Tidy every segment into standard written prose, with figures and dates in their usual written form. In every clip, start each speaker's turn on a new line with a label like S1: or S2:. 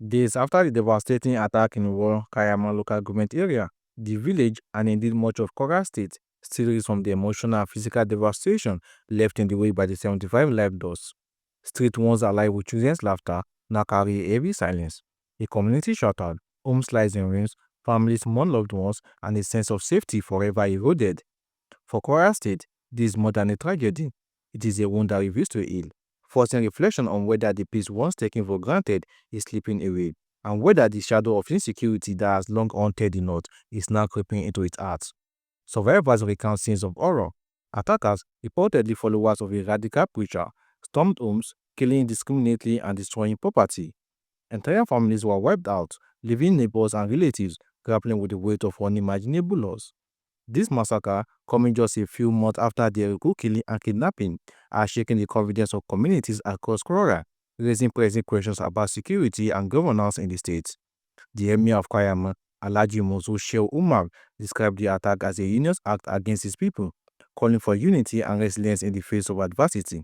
S1: Days after the devastating attack in Woro, Kaiama Local Government Area, the village and indeed much of Kwara State still reels from the emotional and physical devastation left in the wake by the 75 live loss. Streets once alive with children's laughter now carry a heavy silence. A community shattered, homes lies in ruins, families mourn loved ones, and a sense of safety forever eroded. For Kwara State, this is more than a tragedy. It is a wound that refuses to heal, forcing reflection on whether the peace once taken for granted is slipping away, and whether the shadow of insecurity that has long haunted the North is now creeping into its heart. Survivors recount scenes of horror. Attackers, reportedly followers of a radical preacher, stormed homes, killing indiscriminately and destroying property. Entire families were wiped out, leaving neighbors and relatives grappling with the weight of unimaginable loss. This massacre, coming just a few months after the Woro killing and kidnapping, are shaking the confidence of communities across Kwara, raising pressing questions about security and governance in the state. The Emir of Kaiama, Alhaji Mozo Shehu Umar, described the attack as a heinous act against his people, calling for unity and resilience in the face of adversity.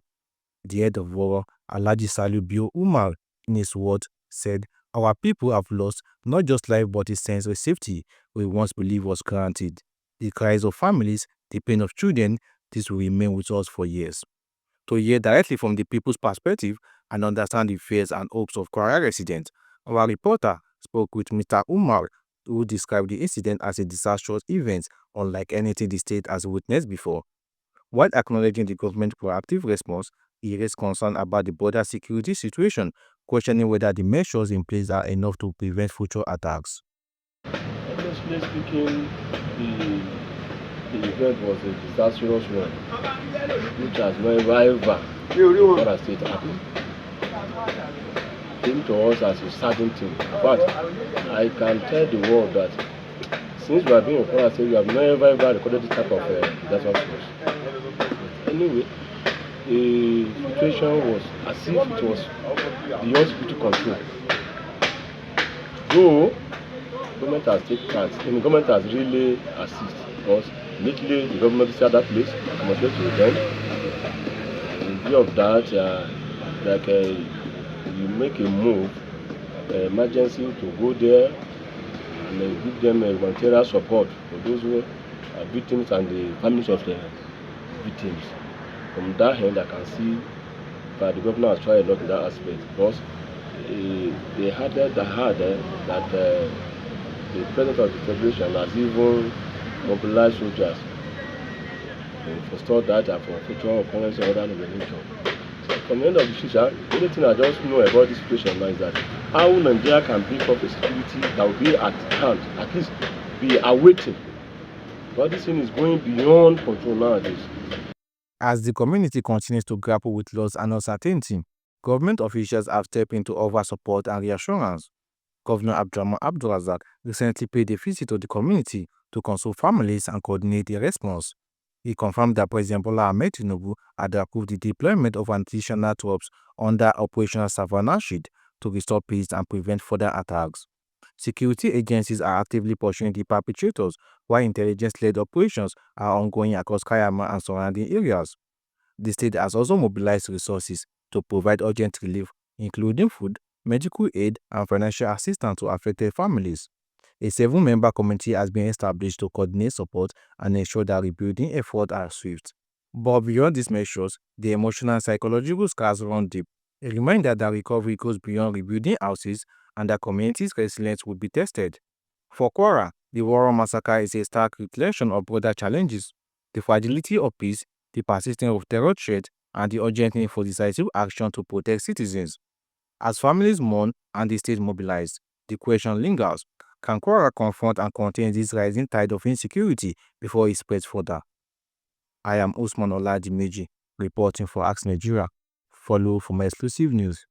S1: The head of Woro, Alhaji Salu Bio Umar, in his words, said, "Our people have lost not just life but a sense of safety we once believed was guaranteed. The cries of families, the pain of children, this will remain with us for years." To hear directly from the people's perspective and understand the fears and hopes of Kwara residents, our reporter spoke with Mr. Umar, who described the incident as a disastrous event unlike anything the state has witnessed before. While acknowledging the government's proactive response, he raised concern about the border security situation, questioning whether the measures in place are enough to prevent future attacks.
S2: Honestly speaking, the event was a disastrous one, which has never ever Kwara State happened. Came to us as a certain thing. But I can tell the world that since we have been in Kwara State, we have never ever recorded this type of disasters. Anyway, the situation was as if it was beyond spiritual control. Though government has taken part, the government has really assisted because immediately the government visited that place, demonstrated to them. In view of that, you make a move, emergency to go there and give them humanitarian support for those who are victims and the families of the victims. From that end, I can see that the government has tried a lot in that aspect because they had that the president of the federation has even mobilized soldiers to forestall that and for future occurrence of other nature. So from the end of the future, the only thing I just know about this situation now is that how Nigeria can build up a security that will be at hand, at least be awaiting. But this thing is going beyond control nowadays.
S1: As the community continues to grapple with loss and uncertainty, government officials have stepped in to offer support and reassurance. Governor Abdurrahman Abdulrazak recently paid a visit to the community to console families and coordinate a response. He confirmed that President Bola Ahmed Tinubu had approved the deployment of additional troops under Operational Savannah Shield to restore peace and prevent further attacks. Security agencies are actively pursuing the perpetrators, while intelligence-led operations are ongoing across Kayama and surrounding areas. The state has also mobilized resources to provide urgent relief, including food, medical aid, and financial assistance to affected families. A 7-member committee has been established to coordinate support and ensure that rebuilding efforts are swift. But beyond these measures, the emotional and psychological scars run deep. A reminder that recovery goes beyond rebuilding houses and that communities' resilience will be tested. For Kwara, the Woro massacre is a stark reflection of broader challenges: the fragility of peace, the persistence of terror threat, and the urgent need for decisive action to protect citizens. As families mourn and the state mobilize, the question lingers: can Kwara confront and contain this rising tide of insecurity before it spreads further? I am Usman Oladimeji, reporting for Ask Nigeria. Follow for more exclusive news.